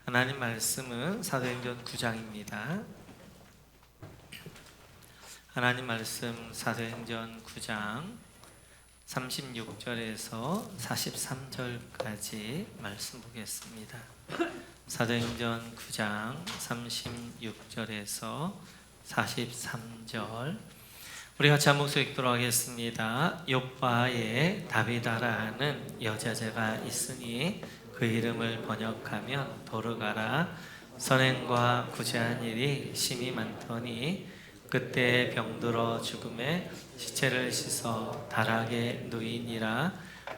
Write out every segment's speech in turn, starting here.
하나님 말씀은 사도행전 9장입니다. 하나님 말씀 사도행전 9장 36절에서 43절까지 말씀 보겠습니다. 사도행전 9장 36절에서 43절 우리 같이 한 목소리 읽도록 하겠습니다. 욥바에 다비다라는 여자제가 있으니 그 이름을 번역하면 도르가라. 선행과 구제한 일이 심히 많더니 그때 병들어 죽음에 시체를 씻어 다락에 누이니라.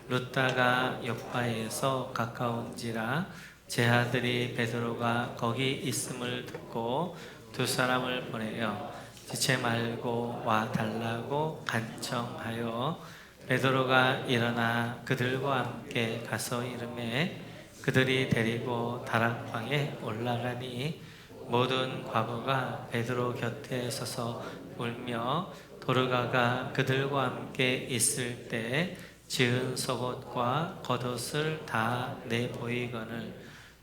룻다가 욥바에서 가까운지라 제 아들이 베드로가 거기 있음을 듣고 두 사람을 보내어 지체 말고 와 달라고 간청하여 베드로가 일어나 그들과 함께 가서 이르매 그들이 데리고 다락방에 올라가니 모든 과부가 베드로 곁에 서서 울며 도르가가 그들과 함께 있을 때 지은 속옷과 겉옷을 다 내보이거늘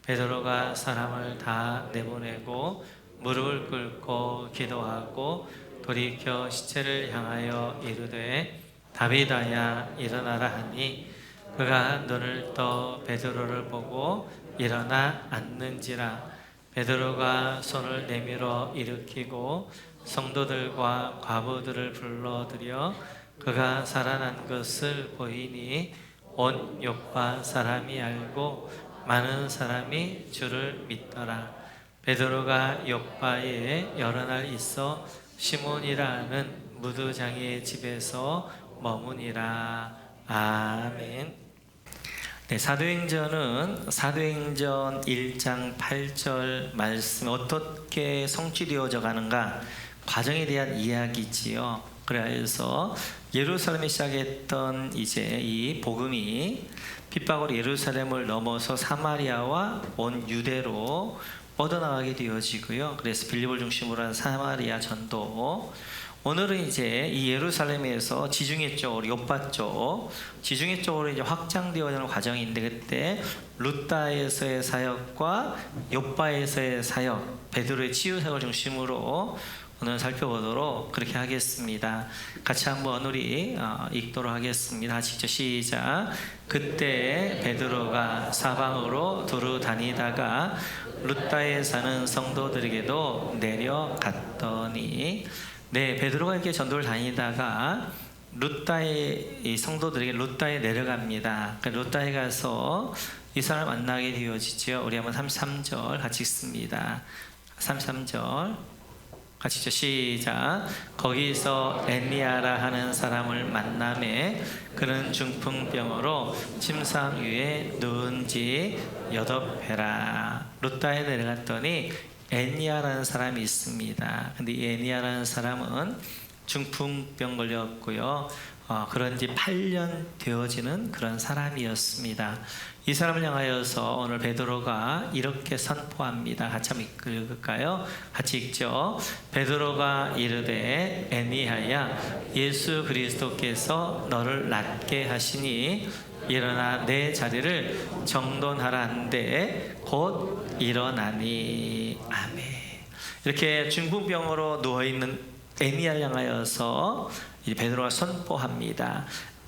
베드로가 사람을 다 내보내고 무릎을 꿇고 기도하고 돌이켜 시체를 향하여 이르되 다비다야 일어나라 하니 그가 눈을 떠 베드로를 보고 일어나 앉는지라. 베드로가 손을 내밀어 일으키고 성도들과 과부들을 불러들여 그가 살아난 것을 보이니 온 욥바 사람이 알고 많은 사람이 주를 믿더라. 베드로가 욥바에 여러 날 있어 시몬이라는 무두장의 집에서 머무니라. 아멘. 네, 사도행전 1장 8절 말씀 어떻게 성취되어져 가는가 과정에 대한 이야기지요. 그래서 예루살렘에 시작했던 이제 이 복음이 핍박으로 예루살렘을 넘어서 사마리아와 온 유대로 뻗어나가게 되어지고요. 그래서 빌립을 중심으로 한 사마리아 전도. 오늘은 이제 이 예루살렘에서 지중해 쪽으로 욥바 쪽 지중해 쪽으로 이제 확장되어지는 과정인데 그때 룻다에서의 사역과 욥바에서의 사역, 베드로의 치유 사역을 중심으로 오늘 살펴보도록 그렇게 하겠습니다. 같이 한번 우리 읽도록 하겠습니다. 직접 시작. 그때 베드로가 사방으로 두루 다니다가 룻다에 사는 성도들에게도 내려갔더니 네, 베드로가 이렇게 전도를 다니다가 룻다의 성도들에게 룻다에 내려갑니다. 룻다에 가서 이 사람을 만나게 되어지죠. 우리 한번 33절 같이 읽습니다. 33절 같이 시작. 거기서 에니아라 하는 사람을 만나매 그는 중풍병으로 침상 위에 누운 지 8회라. 룻다에 내려갔더니 에니아라는 사람이 있습니다. 근데 이 에니아라는 사람은 중풍병 걸렸고요. 그런 지 8년 되어지는 그런 사람이었습니다. 이 사람을 향하여서 오늘 베드로가 이렇게 선포합니다. 같이 한번 읽을까요? 같이 읽죠. 베드로가 이르되 에니아야 예수 그리스도께서 너를 낫게 하시니 일어나 내 자리를 정돈하라 한데 곧 일어나니. 아멘. 이렇게 중풍병으로 누워있는 에니아를 향하여서 이제 베드로가 선포합니다.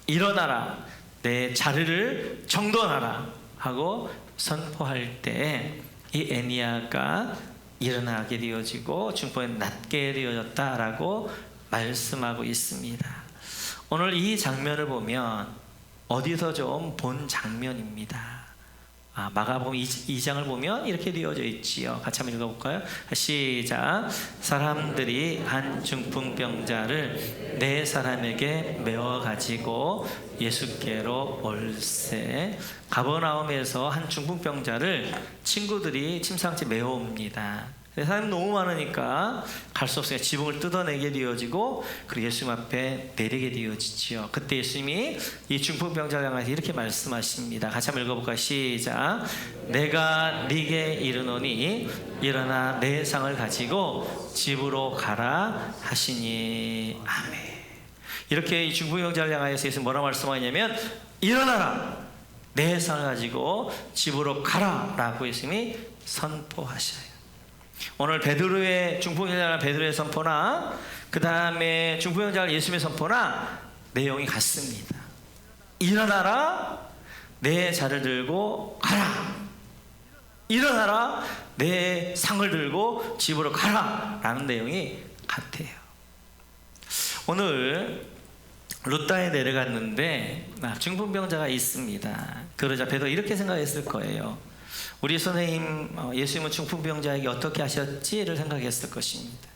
일어나라, 내 자리를 정돈하라 하고 선포할 때 이 에니아가 일어나게 되어지고 중풍에 낫게 되어졌다라고 말씀하고 있습니다. 오늘 이 장면을 보면 어디서 좀 본 장면입니다. 마가복음 2장을 보면 이렇게 되어져 있지요. 같이 한번 읽어볼까요? 시작. 사람들이 한 중풍병자를 네 사람에게 메워 가지고 예수께로 올세. 가버나움에서 한 중풍병자를 친구들이 침상째 메워옵니다. 사람이 너무 많으니까 갈 수 없으니까 지붕을 뜯어내게 되어지고 그리고 예수님 앞에 내리게 되어지지요. 그때 예수님이 이 중풍병자를 향해서 이렇게 말씀하십니다. 같이 한번 읽어볼까요? 시작. 내가 네게 이르노니 일어나 내 상을 가지고 집으로 가라 하시니. 아멘. 이렇게 이 중풍병자를 향하여서 예수님 뭐라고 말씀하냐면 일어나라, 내 상을 가지고 집으로 가라라고 예수님이 선포하셔요. 오늘 베드로의 중풍병자를 베드로의 선포나 그 다음에 중풍병자를 예수님의 선포나 내용이 같습니다. 일어나라, 내 자를 들고 가라. 일어나라, 내 상을 들고 집으로 가라 라는 내용이 같아요. 오늘 루다에 내려갔는데 중풍병자가 있습니다. 그러자 베드로 이렇게 생각했을 거예요. 우리 선생님 예수님은 중풍병자에게 어떻게 하셨지를 생각했을 것입니다.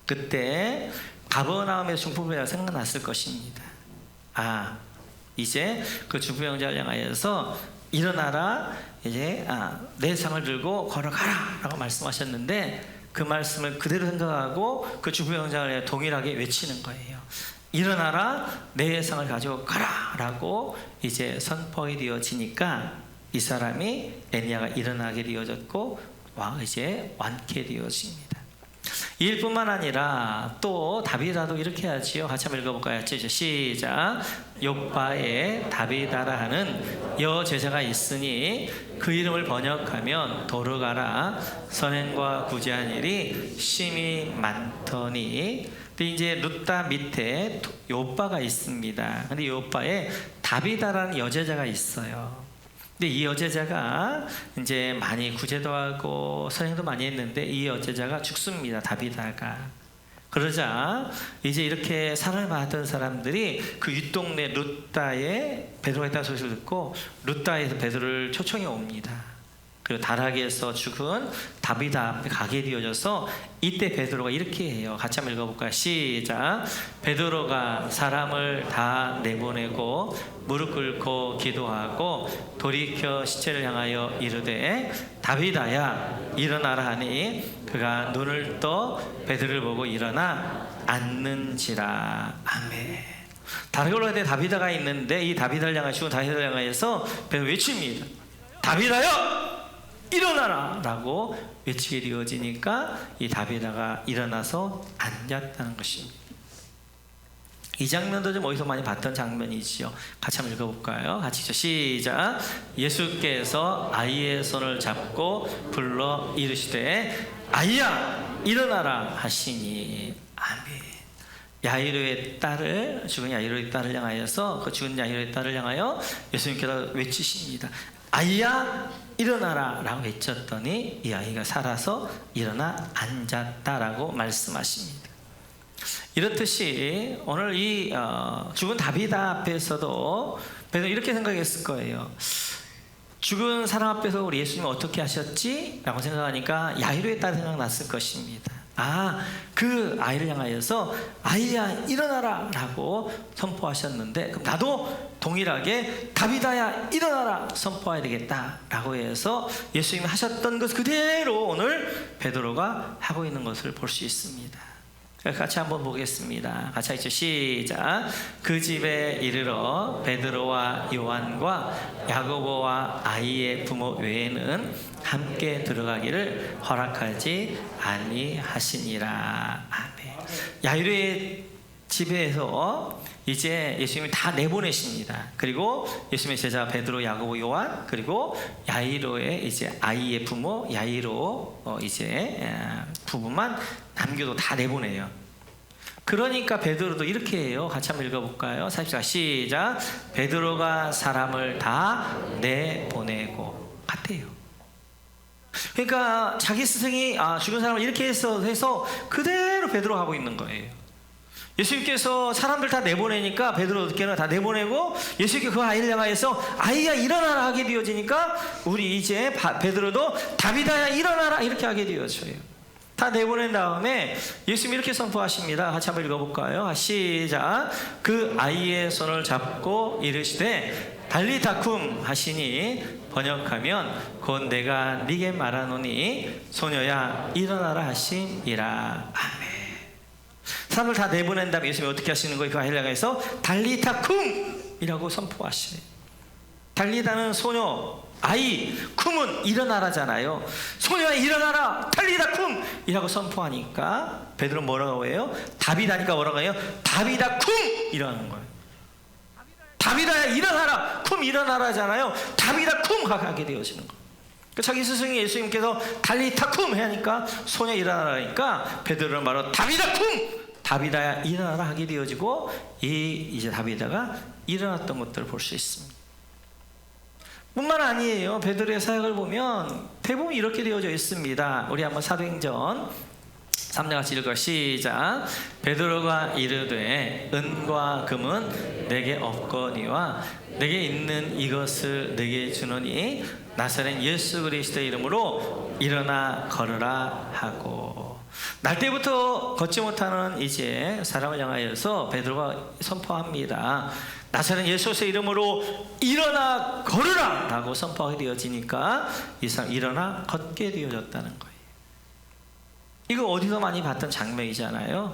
그때 가버나움에서 중풍병자가 생각났을 것입니다. 이제 그 중풍병자를 향하여서 일어나라, 이제 내 상을 들고 걸어가라 라고 말씀하셨는데, 그 말씀을 그대로 생각하고 그 중풍병자를 동일하게 외치는 거예요. 일어나라, 내 상을 가지고 가라 라고 이제 선포이 되어지니까 이 사람이 에니야가 일어나게 되어졌고 이제 완쾌 되어집니다. 이 일뿐만 아니라 또 다비다도 이렇게 하지요. 같이 한번 읽어볼까요? 시작. 욥바에 다비다라 하는 여제자가 있으니 그 이름을 번역하면 도르가라. 선행과 구제한 일이 심히 많더니. 근데 이제 루다 밑에 욥바가 있습니다. 근데 욥바에 다비다라는 여제자가 있어요. 근데 이 여제자가 이제 많이 구제도 하고 선행도 많이 했는데 이 여제자가 죽습니다. 다비다가. 그러자 이제 이렇게 사랑을 받았던 사람들이 그 윗동네 루다에 베드로가 있다는 소식을 듣고 루다에서 베드로를 초청해 옵니다. 그리고 다락에서 죽은 다비다 앞에 가게 되어져서 이때 베드로가 이렇게 해요. 같이 한번 읽어볼까요? 시작. 베드로가 사람을 다 내보내고 무릎 꿇고 기도하고 돌이켜 시체를 향하여 이르되 다비다야 일어나라 하니 그가 눈을 떠 베드로를 보고 일어나 앉는지라. 아멘. 다락에 올라갈 때 다비다가 있는데 이 다비다를 향하여 죽은 다비다를 향하여서 베드로 외칩니다. 다비다여 일어나라 라고 외치게 되어지니까 이 다비다가 일어나서 앉았다는 것입니다. 이 장면도 좀 어디서 많이 봤던 장면이지요. 같이 한번 읽어볼까요? 같이 시작. 예수께서 아이의 손을 잡고 불러 이르시되 아이야 일어나라 하시니. 아멘. 야이로의 딸을, 죽은 야이로의 딸을 향하여서, 그 죽은 야이로의 딸을 향하여 예수님께서 외치십니다. 아이야 일어나라 라고 외쳤더니 이 아이가 살아서 일어나 앉았다라고 말씀하십니다. 이렇듯이 오늘 이 죽은 다비다 앞에서도 베드로 이렇게 생각했을 거예요. 죽은 사람 앞에서 우리 예수님 어떻게 하셨지? 라고 생각하니까 야이로의 딸이 생각났을 것입니다. 그 아이를 향하여서 아이야 일어나라 라고 선포하셨는데, 그럼 나도 동일하게 다비다야 일어나라 선포해야 되겠다 라고 해서 예수님이 하셨던 것 그대로 오늘 베드로가 하고 있는 것을 볼 수 있습니다. 같이 한번 보겠습니다. 같이 하시죠. 시작. 그 집에 이르러 베드로와 요한과 야고보와 아이의 부모 외에는 함께 들어가기를 허락하지 아니하시니라. 아멘. 야이로의 집에서 이제 예수님이 다 내보내십니다. 그리고 예수님의 제자 베드로, 야고보, 요한, 그리고 야이로의 이제 아이의 부모 야이로 이제 부부만 남겨도 다 내보내요. 그러니까 베드로도 이렇게 해요. 같이 한번 읽어볼까요? 44 시작. 베드로가 사람을 다 내보내고 같아요. 그러니까 자기 스승이 죽은 사람을 이렇게 해서 그대로 베드로 하고 있는 거예요. 예수님께서 사람들 다 내보내니까 베드로께는 다 내보내고, 예수님께 그 아이를 향하여서 아이야 일어나라 하게 되어지니까 우리 이제 베드로도 다비다야 일어나라 이렇게 하게 되어져요. 다 내보낸 다음에 예수님이 이렇게 선포하십니다. 같이 한번 읽어볼까요? 시작. 그 아이의 손을 잡고 이르시되 달리다쿰 하시니 번역하면 곧 내가 네게 말하노니 소녀야 일어나라 하심이라. 아멘. 사람을 다 내보낸 다음에 예수님이 어떻게 하시는 거예요? 그 아이를 향해서 달리다쿰 이라고 선포하시네요. 달리다는 소녀, 아이, 쿰은 일어나라잖아요. 소녀야 일어나라 달리다쿰 이라고 선포하니까 베드로 뭐라고 해요? 다비다니까 뭐라고 해요? 다비다쿰 이라는 거예요. 다비다야 일어나라, 쿰 일어나라잖아요. 다비다 쿰 하게 되어지는 거예요. 자기 스승이 예수님께서 달리타 쿰 하니까 소녀 일어나라니까 베드로는 바로 다비다 쿰, 다비다야 일어나라 하게 되어지고, 이제 다비다가 일어났던 것들을 볼 수 있습니다. 뿐만 아니에요. 베드로의 사역을 보면 대부분 이렇게 되어져 있습니다. 우리 한번 사도행전 3장 같이 읽어. 시작. 베드로가 이르되 은과 금은 내게 없거니와 내게 있는 이것을 내게 주노니 나사렛 예수 그리스도의 이름으로 일어나 걸으라 하고. 날 때부터 걷지 못하는 이제 사람을 향하여서 베드로가 선포합니다. 나사렛 예수의 이름으로 일어나 걸으라 라고 선포하게 되어지니까 이 사람 일어나 걷게 되어졌다는 거예요. 이거 어디서 많이 봤던 장면이잖아요.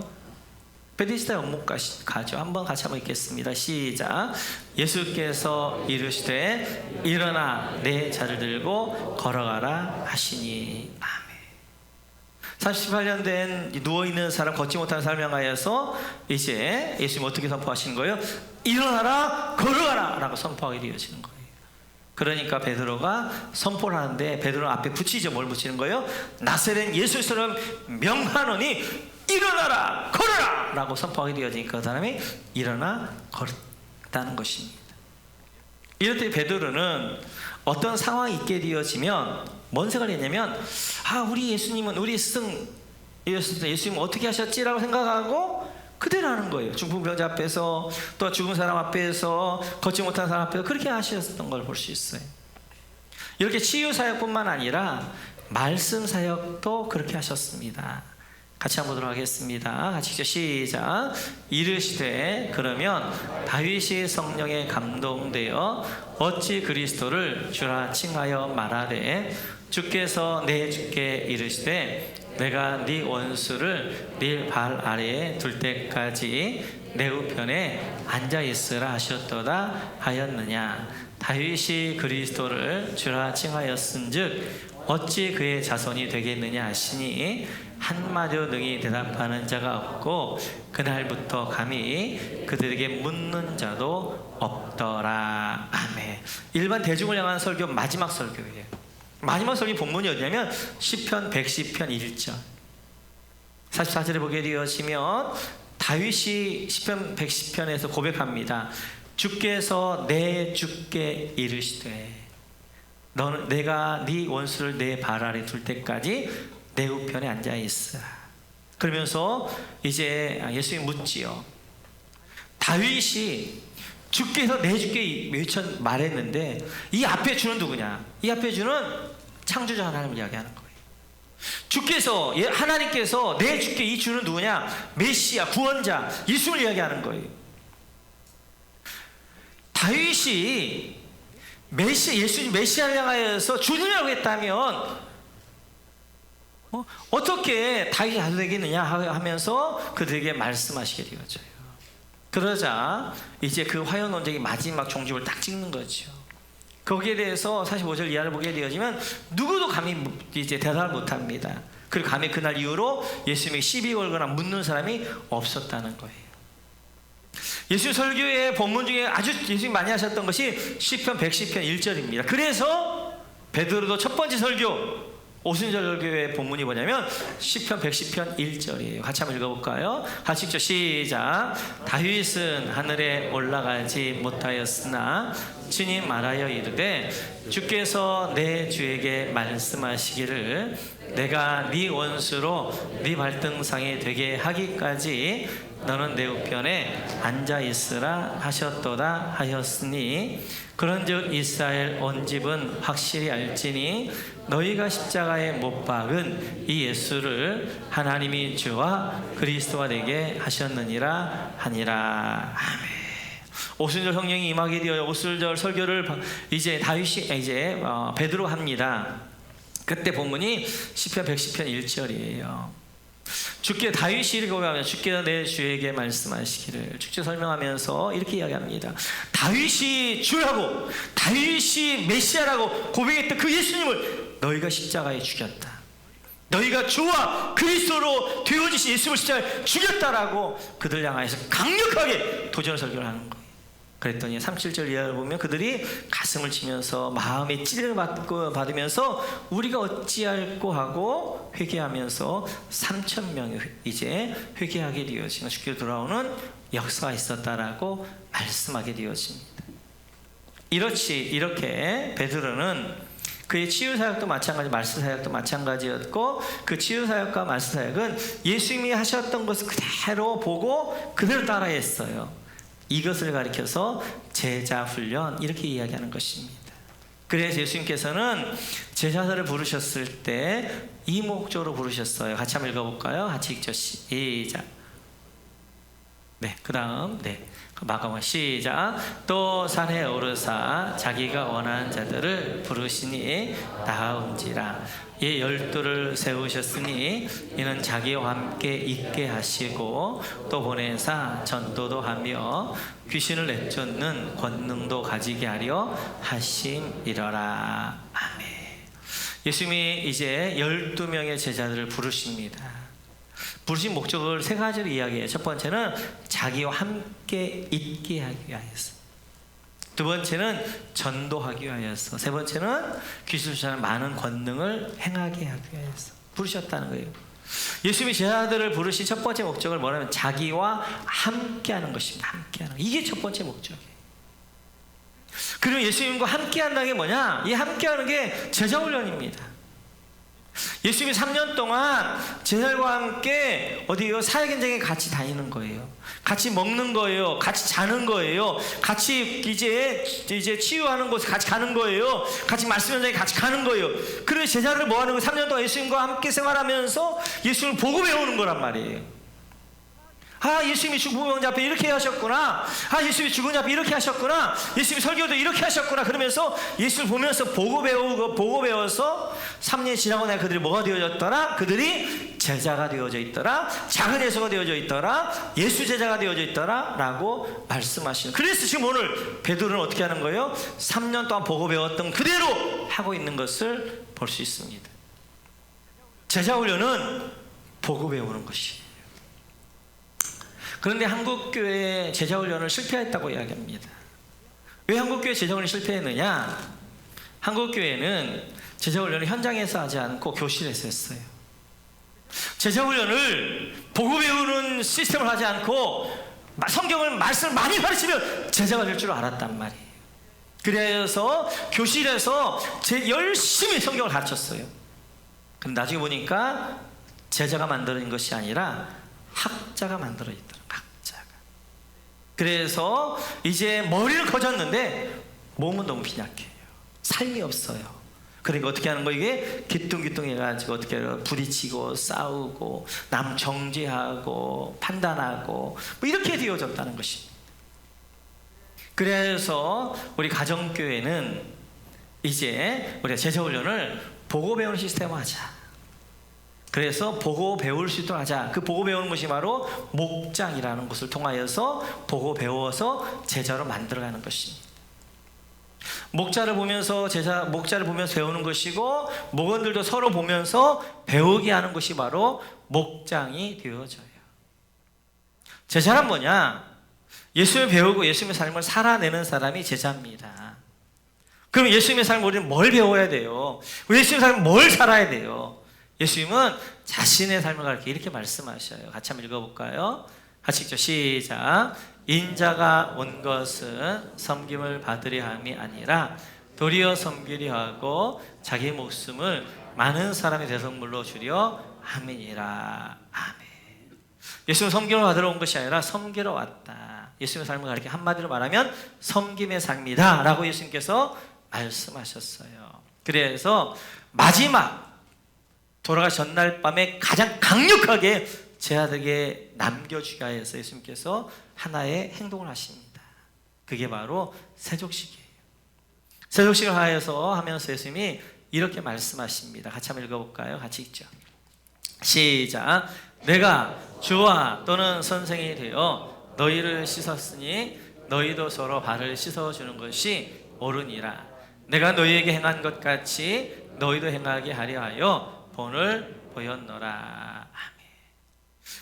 베데스다 연못 가죠. 한번 같이 한번 읽겠습니다. 시작. 예수께서 이르시되 일어나 내 자를 들고 걸어가라 하시니. 아멘. 38년 된 누워있는 사람, 걷지 못하는 사람을 향하여서 이제 예수님 어떻게 선포하시는 거예요? 일어나라 걸어가라 라고 선포하게 되어지는 거예요. 그러니까 베드로가 선포를 하는데 베드로 앞에 붙이죠. 뭘 붙이는 거예요? 나사렛 예수처럼 명하노니 일어나라 걸어라 라고 선포하게 되어지니까 그 사람이 일어나 걸었다는 것입니다. 이럴 때 베드로는 어떤 상황이 있게 되어지면 뭔 생각을 했냐면, 우리 예수님은, 우리 스승 예수님 어떻게 하셨지라고 생각하고 그대로 하는 거예요. 중풍병자 앞에서, 또 죽은 사람 앞에서, 걷지 못한 사람 앞에서 그렇게 하셨던 걸 볼 수 있어요. 이렇게 치유 사역뿐만 아니라 말씀 사역도 그렇게 하셨습니다. 같이 한번 보도록 하겠습니다. 같이 시작. 이르시되 그러면 다윗이 성령에 감동되어 어찌 그리스도를 주라 칭하여 말하되 주께서 내 주께 이르시되 내가 네 원수를 네 발 아래에 둘 때까지 내 우편에 앉아 있으라 하셨도다 하였느냐. 다윗이 그리스도를 주라 칭하였은즉 어찌 그의 자손이 되겠느냐 하시니 한마디로 능히 대답하는 자가 없고 그날부터 감히 그들에게 묻는 자도 없더라. 아멘. 일반 대중을 향한 설교 마지막 설교예요. 마지막 설교 본문이 어디냐면 시편 110편 1절 44절에 보게 되어지면 다윗이 시편 110편에서 고백합니다. 주께서 내 주께 이르시되 너는 내가 네 원수를 내 발 아래 둘 때까지 내 우편에 앉아 있으라. 그러면서 이제 예수님이 묻지요. 다윗이 주께서 내 주께 말했는데 이 앞에 주는 누구냐? 이 앞에 주는 창조자 하나님을 이야기하는 거예요. 주께서, 하나님께서 내 주께 이 주는 누구냐? 메시아, 구원자, 예수를 이야기하는 거예요. 다윗이 예수님 메시아를 향하여서 주님이라고 했다면 어떻게 다윗이 아들 되겠느냐 하면서 그들에게 말씀하시게 되었죠. 그러자 이제 그 화요 논쟁이 마지막 종집을 딱 찍는 거죠. 거기에 대해서 45절 이하를 보게 되어지면 누구도 감히 이제 대답을 못합니다. 그리고 감히 그날 이후로 예수님에게 시비 걸거나 묻는 사람이 없었다는 거예요. 예수 설교의 본문 중에 아주 예수님 많이 하셨던 것이 시편 110편 1절입니다. 그래서 베드로도 첫 번째 설교 오순절교의 본문이 뭐냐면 시편 110편 1절이에요. 같이 한번 읽어볼까요? 같이 읽죠. 시작. 다윗은 하늘에 올라가지 못하였으나 친히 말하여 이르되 주께서 내 주에게 말씀하시기를 내가 네 원수로 네 발등상이 되게 하기까지 너는 내 우편에 앉아 있으라 하셨도다 하였으니 그런즉 이스라엘 온 집은 확실히 알지니 너희가 십자가에 못 박은 이 예수를 하나님이 주와 그리스도가 되게 하셨느니라 하니라. 아멘. 오순절 성령이 임하게 되어 오순절 설교를 이제 다윗이 이제 베드로 합니다. 그때 본문이 시편 110편 1절이에요. 주께 다윗이 이렇게 고백하면 주께서 내 주에게 말씀하시기를 주께 설명하면서 이렇게 이야기합니다. 다윗이 주라고 다윗이 메시아라고 고백했던 그 예수님을 너희가 십자가에 죽였다. 너희가 주와 그리스도로 되어지신 예수님을 십자가에 죽였다라고 그들 향하여서 강력하게 도전을 설교를 하는 거예요. 그랬더니 37절 이하를 보면 그들이 가슴을 치면서 마음에 찔을 받으면서 우리가 어찌할꼬 하고 회개하면서 3,000명이 이제 회개하게 되어지는 주께로 돌아오는 역사가 있었다라고 말씀하게 되어집니다. 이렇게 베드로는 그의 치유사역도 마찬가지, 말씀사역도 마찬가지였고, 그 치유사역과 말씀사역은 예수님이 하셨던 것을 그대로 보고 그대로 따라했어요. 이것을 가리켜서 제자훈련, 이렇게 이야기하는 것입니다. 그래서 예수님께서는 제자들을 부르셨을 때 이 목적으로 부르셨어요. 같이 한번 읽어볼까요? 같이 읽죠. 시작. 네, 그 다음 마감은 시작. 또 산에 오르사 자기가 원하는 자들을 부르시니 나아온지라. 이 12를 세우셨으니 이는 자기와 함께 있게 하시고 또 보내사 전도도 하며 귀신을 내쫓는 권능도 가지게 하려 하심이러라. 아멘. 예수님이 이제 12명의 제자들을 부르십니다. 부르신 목적을 세 가지로 이야기해요. 첫 번째는 자기와 함께 있게 하기 위하여서, 두 번째는 전도하기 위하여서, 세 번째는 귀신을 쫓아내는 많은 권능을 행하게 하기 위하여서 부르셨다는 거예요. 예수님이 제자들을 부르신 첫 번째 목적을 뭐냐면 자기와 함께 하는 것입니다. 함께 하는 것. 이게 첫 번째 목적이에요. 그리고 예수님과 함께 한다는 게 뭐냐? 이 함께 하는 게 제자훈련입니다. 예수님이 3년 동안 제자들과 함께 어디요? 사역 현장에 같이 다니는 거예요. 같이 먹는 거예요. 같이 자는 거예요. 같이 이제 치유하는 곳에 같이 가는 거예요. 같이 말씀 현장에 같이 가는 거예요. 그래서 제자를 뭐 하는 거예요? 3년 동안 예수님과 함께 생활하면서 예수님을 보고 배우는 거란 말이에요. 아, 예수님이 중풍병자 앞에 이렇게 하셨구나. 아, 예수님이 죽은 자 앞에 이렇게 하셨구나. 예수님이 설교도 이렇게 하셨구나. 그러면서 예수를 보면서 보고 배워서 3년이 지나고 나서 그들이 뭐가 되어졌더라? 그들이 제자가 되어져 있더라. 작은 예수가 되어져 있더라. 예수 제자가 되어져 있더라. 라고 말씀하시는. 그래서 지금 오늘 베드로는 어떻게 하는 거예요? 3년 동안 보고 배웠던 그대로 하고 있는 것을 볼 수 있습니다. 제자훈련은 보고 배우는 것이에요. 그런데 한국교회 제자훈련을 실패했다고 이야기합니다. 왜 한국교회 제자훈련이 실패했느냐? 한국교회는 제자훈련을 현장에서 하지 않고 교실에서 했어요. 제자훈련을 보고 배우는 시스템을 하지 않고 말씀을 많이 가르치면 제자가 될 줄 알았단 말이에요. 그래서 교실에서 열심히 성경을 가르쳤어요. 근데 나중에 보니까 제자가 만들어진 것이 아니라 학자가 만들어졌더라고요. 학자가. 그래서 이제 머리를 거졌는데 몸은 너무 빈약해요. 삶이 없어요. 그러니까 어떻게 하는 거예요? 이게 기뚱기뚱해가지고 어떻게 부딪히고 싸우고 남 정죄하고 판단하고 뭐 이렇게 되어졌다는 것입니다. 그래서 우리 가정교회는 이제 우리가 제자훈련을 보고 배우는 시스템을 하자. 그래서 보고 배울 수 있도록 하자. 그 보고 배우는 것이 바로 목장이라는 것을 통하여서 보고 배워서 제자로 만들어가는 것입니다. 목자를 보면서 배우는 것이고, 목원들도 서로 보면서 배우게 하는 것이 바로 목장이 되어져요. 제자란 뭐냐? 예수님을 배우고 예수님의 삶을 살아내는 사람이 제자입니다. 그럼 예수님의 삶을 우리는 뭘 배워야 돼요? 예수님의 삶을 뭘 살아야 돼요? 예수님은 자신의 삶을 가르쳐 이렇게 말씀하셔요. 같이 한번 읽어볼까요? 같이 읽죠. 시작. 인자가 온 것은 섬김을 받으려 함이 아니라 도리어 섬기려 하고 자기 목숨을 많은 사람의 대성물로 주려 함이니라. 아멘. 예수님은 섬김을 받으러 온 것이 아니라 섬기러 왔다. 예수님의 삶을 가르쳐 한마디로 말하면 섬김의 삶이다 라고 예수님께서 말씀하셨어요. 그래서 마지막 돌아가시 전날 밤에 가장 강력하게 제자들에게 남겨주기 위해서 예수님께서 하나의 행동을 하십니다. 그게 바로 세족식이에요. 세족식을 하면서 예수님이 이렇게 말씀하십니다. 같이 한번 읽어볼까요? 같이 읽죠. 시작. 내가 주와 또는 선생이 되어 너희를 씻었으니 너희도 서로 발을 씻어주는 것이 옳으니라. 내가 너희에게 행한 것 같이 너희도 행하게 하려 하여 본을 보였노라. 아멘.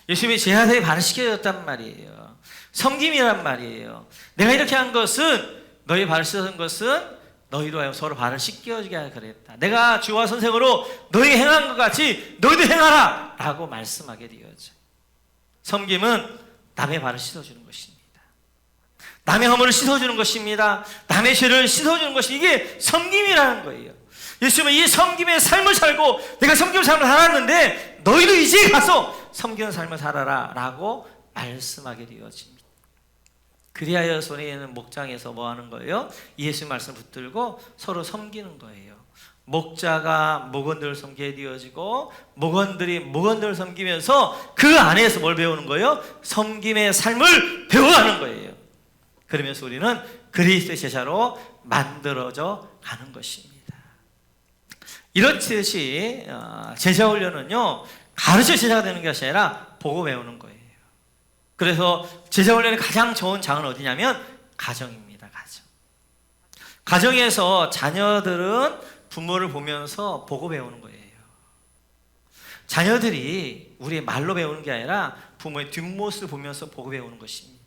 예수님이 제자들이 발을 씻겨줬단 말이에요. 섬김이란 말이에요. 내가 이렇게 한 것은, 너희 발을 씻은 것은 너희도 하여 서로 발을 씻겨주게 하려 그랬다. 내가 주와 선생으로 너희가 행한 것 같이 너희도 행하라 라고 말씀하게 되어져. 섬김은 남의 발을 씻어주는 것입니다. 남의 허물을 씻어주는 것입니다. 남의 죄를 씻어주는 것이, 이게 섬김이라는 거예요. 예수님은 이 섬김의 삶을 살고, 내가 섬김의 삶을 살았는데 너희도 이제 가서 섬기는 삶을 살아라 라고 말씀하게 되어집니다. 그리하여서 우리는 목장에서 뭐 하는 거예요? 예수님 말씀을 붙들고 서로 섬기는 거예요. 목자가 목원들을 섬기게 되어지고, 목원들이 목원들을 섬기면서 그 안에서 뭘 배우는 거예요? 섬김의 삶을 배워가는 거예요. 그러면서 우리는 그리스도의 제자로 만들어져 가는 것입니다. 이렇듯이 제자 훈련은요, 가르쳐 제자가 되는 것이 아니라 보고 배우는 거예요. 그래서 제자 훈련의 가장 좋은 장은 어디냐면 가정입니다. 가정. 가정에서 자녀들은 부모를 보면서 보고 배우는 거예요. 자녀들이 우리의 말로 배우는 게 아니라 부모의 뒷모습을 보면서 보고 배우는 것입니다.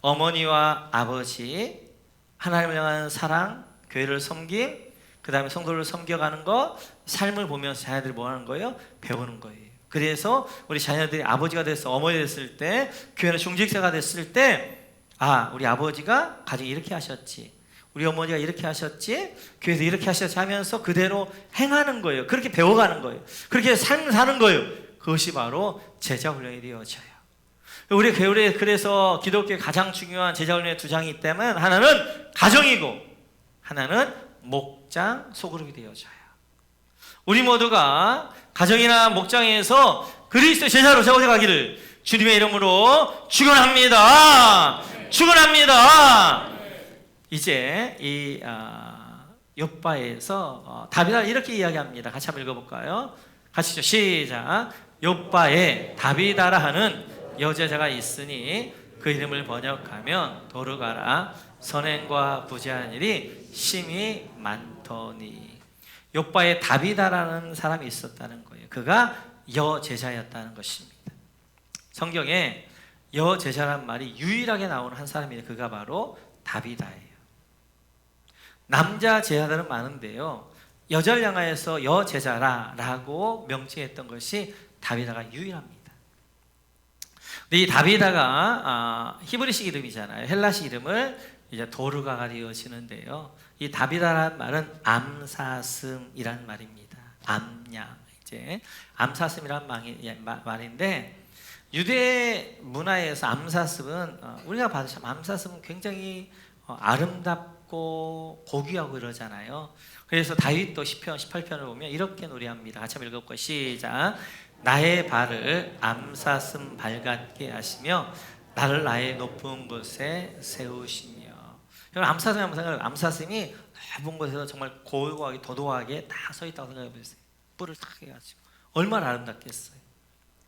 어머니와 아버지, 하나님을 향한 사랑, 교회를 섬김, 그 다음에 성도를 섬겨가는 것, 삶을 보면서 자녀들이 뭐 하는 거예요? 배우는 거예요. 그래서 우리 자녀들이 아버지가 됐어, 어머니 됐을 때, 교회는 중직자가 됐을 때, 아, 우리 아버지가 가정에 이렇게 하셨지, 우리 어머니가 이렇게 하셨지, 교회에서 이렇게 하셨지 하면서 그대로 행하는 거예요. 그렇게 배워가는 거예요. 그렇게 삶을 사는 거예요. 그것이 바로 제자 훈련이 되어져요. 우리 교회에 그래서 기독교의 가장 중요한 제자 훈련의 두 장이 있다면, 하나는 가정이고 하나는 목장, 소그룹이 되어져요. 우리 모두가 가정이나 목장에서 그리스도 제자로 세워가기를 주님의 이름으로 축원합니다. 축원합니다. 이제 이 욥바에서 다윗이 이렇게 이야기합니다. 같이 한번 읽어볼까요? 같이죠. 시작. 욥바에 다윗아라 하는 여제자가 있으니 그 이름을 번역하면 도르가라. 선행과 부재한 일이 심히 많더니. 욥바에 다윗아라는 사람이 있었다는 거예요. 그가 여제자였다는 것입니다. 성경에 여제자란 말이 유일하게 나오는 한 사람이에요. 그가 바로 다윗아예요. 남자 제자들은 많은데요, 여자를 향하여서 여제자라라고 명칭했던 것이 다윗아가 유일합니다. 근데 이 다윗아가 히브리식 이름이잖아요. 헬라식 이름을 이제 도르가가 되어지는데요, 이 다윗아라는 말은 암사슴이란 말입니다. 암양, 이제 암사슴이란 말인데, 유대 문화에서 암사슴은 우리가 봐도 참 암사슴은 굉장히 아름답고 고귀하고 이러잖아요. 그래서 다윗도 시편 18편을 보면 이렇게 노래합니다. 같이 한번 읽어볼까요? 시작. 나의 발을 암사슴 발 같게 하시며 나를 나의 높은 곳에 세우시며. 암사슴이 한번 생각해요. 암사슴이 높은 곳에서 정말 고고하게 도도하게 다 서 있다고 생각해 보세요. 뿔을 탁 해가지고 얼마나 아름답겠어요.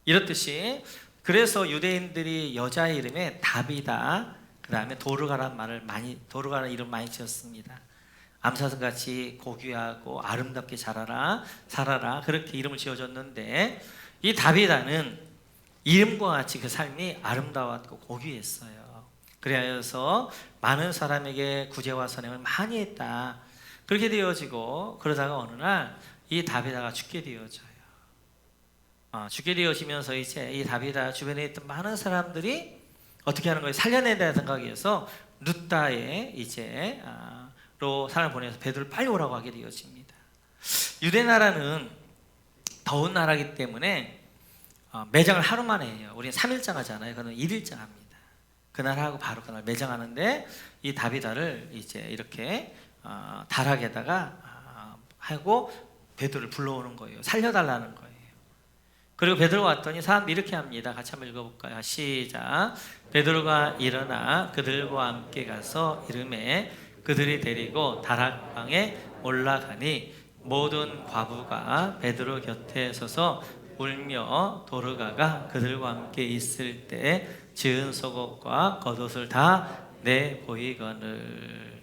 이렇듯이 그래서 유대인들이 여자의 이름에 다비다, 그 다음에 도르가라는 말을 도르가라는 이름 많이 지었습니다. 암사슴같이 고귀하고 아름답게 자라라, 살아라, 그렇게 이름을 지어줬는데, 이 다비다는 이름과 같이 그 삶이 아름다웠고 고귀했어요. 그래서 많은 사람에게 구제와 선행을 많이 했다. 그렇게 되어지고, 그러다가 어느 날 이 다비다가 죽게 되어져요. 죽게 되어지면서 이제 이 다비다 주변에 있던 많은 사람들이 어떻게 하는 거예요? 살려내야 된다 생각해서 룻다에 이제 로 사람을 보내서 베드로를 빨리 오라고 하게 되어집니다. 유대 나라는 더운 나라이기 때문에 매장을 하루 만에 해요. 우리는 3일장 하잖아요. 그는 1일장 합니다. 그날 하고 바로 그날 매장하는데, 이 다비다를 이제 이렇게 다락에다가 하고 베드로를 불러오는 거예요. 살려달라는 거예요. 그리고 베드로가 왔더니 사람들이 이렇게 합니다. 같이 한번 읽어볼까요? 시작. 베드로가 일어나 그들과 함께 가서 이르매 그들이 데리고 다락방에 올라가니 모든 과부가 베드로 곁에 서서 울며 도르가가 그들과 함께 있을 때 지은 속옷과 겉옷을 다 내보이거늘.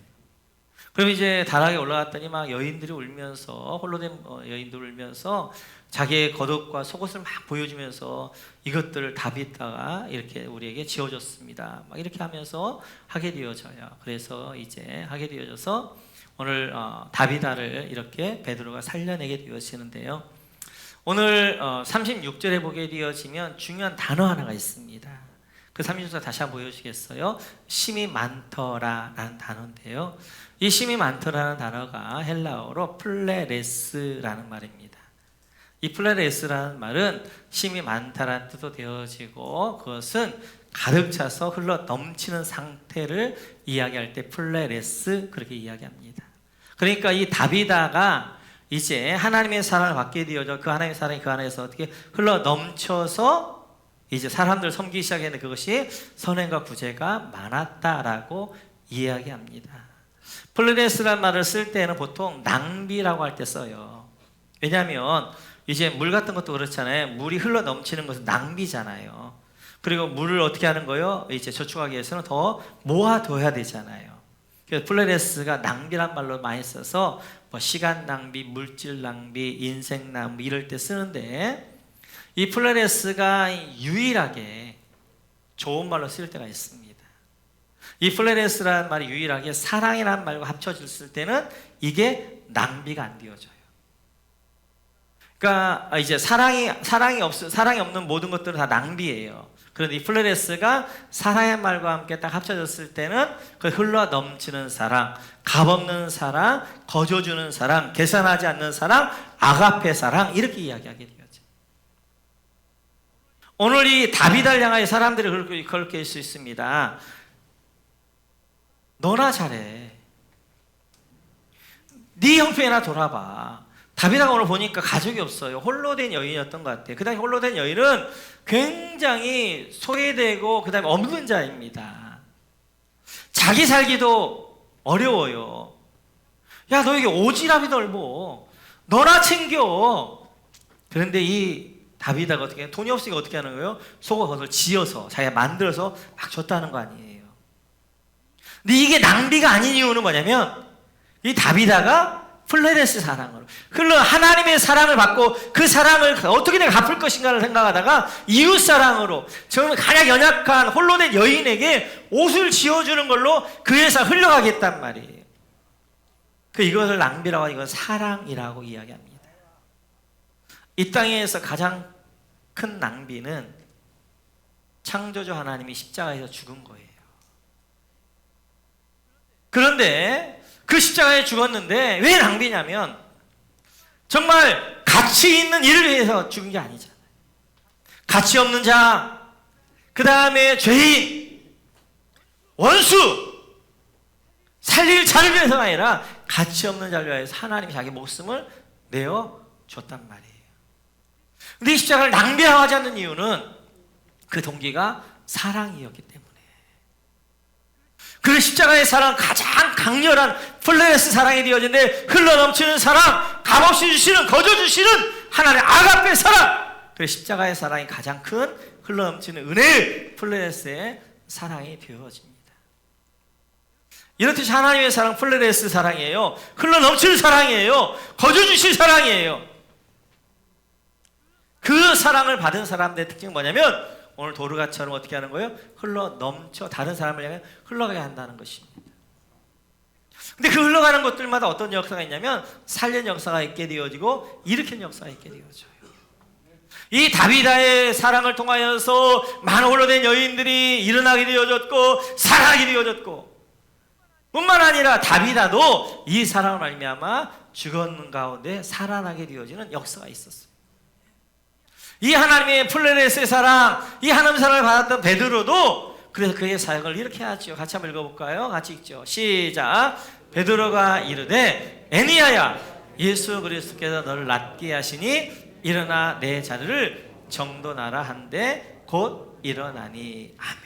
그럼 이제 다락에 올라갔더니 막 여인들이 울면서, 홀로 된 여인들 울면서 자기의 겉옷과 속옷을 막 보여주면서 이것들을 다비다가 이렇게 우리에게 지어줬습니다. 막 이렇게 하면서 하게 되어져요. 그래서 이제 하게 되어져서 오늘 다비다를 이렇게 베드로가 살려내게 되어지는데요. 오늘 36절에 보게 되어지면 중요한 단어 하나가 있습니다. 그 36절 다시 한번 보여주시겠어요? 심이 많더라라는 단어인데요. 이 심이 많더라는 단어가 헬라어로 플레레스라는 말입니다. 이 플레레스라는 말은 심이 많다라는 뜻도 되어지고, 그것은 가득 차서 흘러 넘치는 상태를 이야기할 때 플레레스 그렇게 이야기합니다. 그러니까 이 다비다가 이제 하나님의 사랑을 받게 되어져 그 하나님의 사랑이 그 안에서 어떻게 흘러 넘쳐서 이제 사람들 섬기기 시작했는데 그것이 선행과 구제가 많았다라고 이야기합니다. 플레레스라는 말을 쓸 때는 보통 낭비라고 할 때 써요. 왜냐하면 이제 물 같은 것도 그렇잖아요. 물이 흘러 넘치는 것은 낭비잖아요. 그리고 물을 어떻게 하는 거요? 이제 저축하기 위해서는 더 모아둬야 되잖아요. 그래서 플레레스가 낭비란 말로 많이 써서 뭐 시간 낭비, 물질 낭비, 인생 낭비 이럴 때 쓰는데, 이 플레레스가 유일하게 좋은 말로 쓸 때가 있습니다. 이 플레레스라는 말이 유일하게 사랑이라는 말과 합쳐졌을 때는 이게 낭비가 안 되어져요. 그러니까 이제 사랑이 없는 모든 것들은 다 낭비예요. 그런데 이 플레레스가 사랑의 말과 함께 딱 합쳐졌을 때는 그 흘러 넘치는 사랑, 값없는 사랑, 거저주는 사랑, 계산하지 않는 사랑, 아가페 사랑 이렇게 이야기하게 되죠. 오늘 이 다비다를 향하여 사람들이 그렇게 할 수 있습니다. 너나 잘해. 네 형편이나 돌아봐. 다비다가 오늘 보니까 가족이 없어요. 홀로 된 여인이었던 것 같아요. 그 다음에 홀로 된 여인은 굉장히 소외되고 그 다음에 없는 자입니다. 자기 살기도 어려워요. 야, 너에게 오지랖이 넓어. 너나 챙겨. 그런데 이 다비다가 어떻게 돈이 없으니까 어떻게 하는 거예요? 속옷 겉을 지어서 자기가 만들어서 막 줬다는 거 아니에요. 근데 이게 낭비가 아닌 이유는 뭐냐면 이 다비다가 플레레스 사랑으로 흘러 하나님의 사랑을 받고 그 사랑을 어떻게 내가 갚을 것인가를 생각하다가 이웃 사랑으로 저는 가장 연약한 홀로 된 여인에게 옷을 지어주는 걸로 그 회사 흘러가겠단 말이에요. 이것을 낭비라고 하고 이건 사랑이라고 이야기합니다. 이 땅에서 가장 큰 낭비는 창조주 하나님이 십자가에서 죽은 거예요. 그런데 그 십자가에 죽었는데 왜 낭비냐면 정말 가치 있는 일을 위해서 죽은 게 아니잖아요. 가치 없는 자, 그 다음에 죄인, 원수, 살릴 자를 위해서가 아니라 가치 없는 자를 위해서 하나님이 자기 목숨을 내어줬단 말이에요. 근데 이 십자가를 낭비하지 않는 이유는 그 동기가 사랑이었기 때문에. 그 십자가의 사랑, 가장 강렬한 플레레스 사랑이 되어진데 흘러넘치는 사랑, 값없이 주시는, 거저 주시는 하나님의 아가페 사랑. 그 십자가의 사랑이 가장 큰 흘러넘치는 은혜의 플레레스의 사랑이 되어집니다. 이렇듯이 하나님의 사랑 플레레스 사랑이에요. 흘러넘치는 사랑이에요. 거저 주실 사랑이에요. 그 사랑을 받은 사람들의 특징은 뭐냐면 오늘 도르가처럼 어떻게 하는 거예요? 흘러 넘쳐 다른 사람을 향해 흘러가게 한다는 것입니다. 근데 그 흘러가는 것들마다 어떤 역사가 있냐면 살리는 역사가 있게 되어지고 일으키는 역사가 있게 되어져요. 이 다비다의 사랑을 통하여서 많은 홀로 된 여인들이 일어나게 되어졌고 살아나게 되어졌고, 뿐만 아니라 다비다도 이 사랑을 말미암아 죽었는 가운데 살아나게 되어지는 역사가 있었어요. 이 하나님의 플레레스의 사랑, 이 하나님의 사랑을 받았던 베드로도 그래서 그의 사역을 이렇게 하죠. 같이 한번 읽어볼까요? 같이 읽죠. 시작. 베드로가 이르되 애니야야, 예수 그리스도께서 너를 낫게 하시니 일어나 내 자리를 정돈하라 한데 곧 일어나니. 아멘.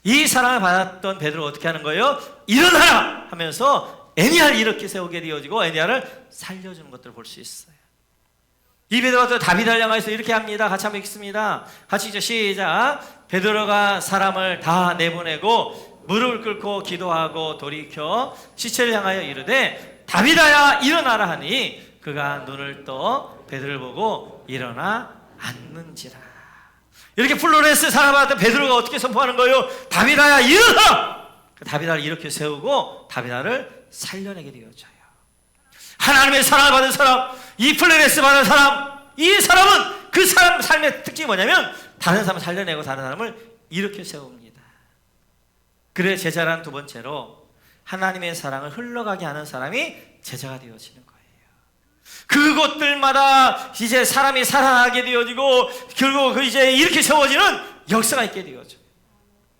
이 사랑을 받았던 베드로가 어떻게 하는 거예요? 일어나라 하면서 애니야를 이렇게 세우게 되어지고 애니야를 살려주는 것들을 볼 수 있어요. 이 베드로가 또 다비다를 향해서 이렇게 합니다. 같이 한번 읽습니다. 같이 읽죠. 시작. 베드로가 사람을 다 내보내고 무릎을 꿇고 기도하고 돌이켜 시체를 향하여 이르되 다윗아야 일어나라 하니 그가 눈을 떠 베드로를 보고 일어나 앉는지라. 이렇게 플로렌스 사람한테 베드로가 어떻게 선포하는 거예요? 다윗아야 일어나! 다윗아를 이렇게 세우고 다윗아를 살려내게 되어져요. 하나님의 사랑을 받은 사람, 이 플로렌스 받은 사람, 이 사람은 그 사람 삶의 특징이 뭐냐면 다른 사람을 살려내고 다른 사람을 이렇게 세웁니다. 그래 제자란 두 번째로 하나님의 사랑을 흘러가게 하는 사람이 제자가 되어지는 거예요. 그곳들마다 이제 사람이 살아나게 되어지고 결국 이제 이렇게 세워지는 역사가 있게 되어져요.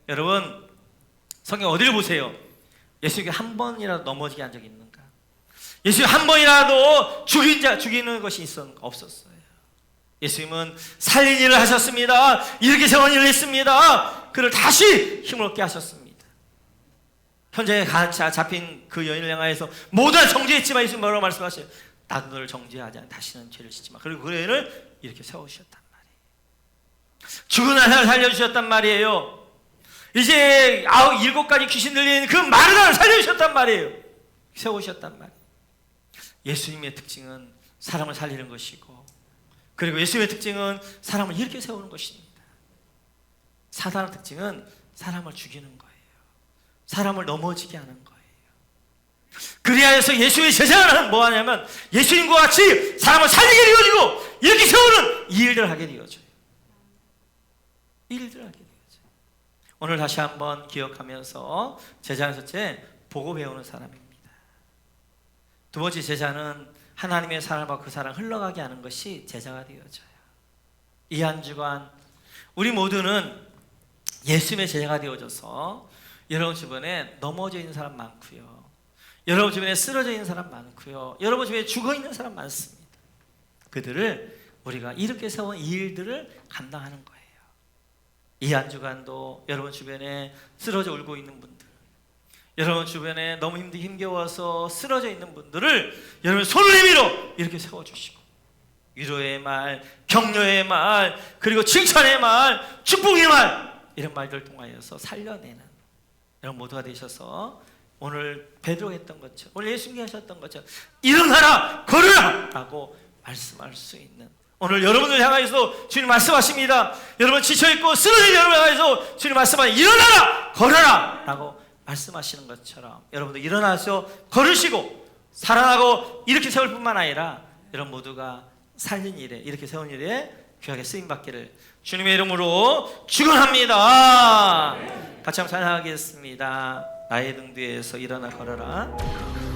여러분 성경 어디를 보세요? 예수님이 한 번이라도 넘어지게 한 적이 있는가? 예수님 한 번이라도 죽이는 것이 없었어요. 예수님은 살린 일을 하셨습니다. 이렇게 세운 일을 했습니다. 그를 다시 힘을 얻게 하셨습니다. 현재 잡힌 그 여인을 향하여서 모두 정죄했지만 예수님 뭐라고 말씀하셔요? 나도 너를 정죄하지 않아. 다시는 죄를 짓지 마. 그리고 그 여인을 이렇게 세우셨단 말이에요. 죽은 아들을 살려주셨단 말이에요. 이제 7가지 귀신 들린 그 마르다를 살려주셨단 말이에요. 세우셨단 말이에요. 예수님의 특징은 사람을 살리는 것이고, 그리고 예수님의 특징은 사람을 이렇게 세우는 것입니다. 사단의 특징은 사람을 죽이는 거예요. 사람을 넘어지게 하는 거예요. 그리하여서 예수의 제자는 뭐 하냐면 예수님과 같이 사람을 살리게 되어지고 이렇게 세우는 이 일들을 하게 되어져요. 이 일들을 하게 되어져요. 오늘 다시 한번 기억하면서 제자는 첫째 보고 배우는 사람입니다. 두 번째 제자는 하나님의 사랑을 받고 그 사랑을 흘러가게 하는 것이 제자가 되어져요. 이 한 주간 우리 모두는 예수님의 제자가 되어져서 여러분 주변에 넘어져 있는 사람 많고요. 여러분 주변에 쓰러져 있는 사람 많고요. 여러분 주변에 죽어 있는 사람 많습니다. 그들을 우리가 이렇게 세운 이 일들을 감당하는 거예요. 이 한 주간도 여러분 주변에 쓰러져 울고 있는 분들, 여러분 주변에 너무 힘겨워서 쓰러져 있는 분들을 여러분 손을 내밀어 이렇게 세워주시고 위로의 말, 격려의 말, 그리고 칭찬의 말, 축복의 말, 이런 말들을 통하여서 살려내는 여러분 모두가 되셔서 오늘 베드로가 했던 것처럼, 오늘 예수님이 하셨던 것처럼 일어나라 걸으라 라고 말씀할 수 있는, 오늘 여러분을 향하여서 주님 말씀하십니다. 여러분 지쳐있고 쓰러진 여러분을 향하여서 주님 말씀하십니다. 일어나라 걸어라 라고 말씀하시는 것처럼 여러분도 일어나서 걸으시고 살아나고 이렇게 세울 뿐만 아니라 여러분 모두가 살린 일에, 이렇게 세운 일에 귀하게 쓰임받기를 주님의 이름으로 축원합니다. 같이 한번 찬양하겠습니다. 나의 등 뒤에서 일어나 걸어라.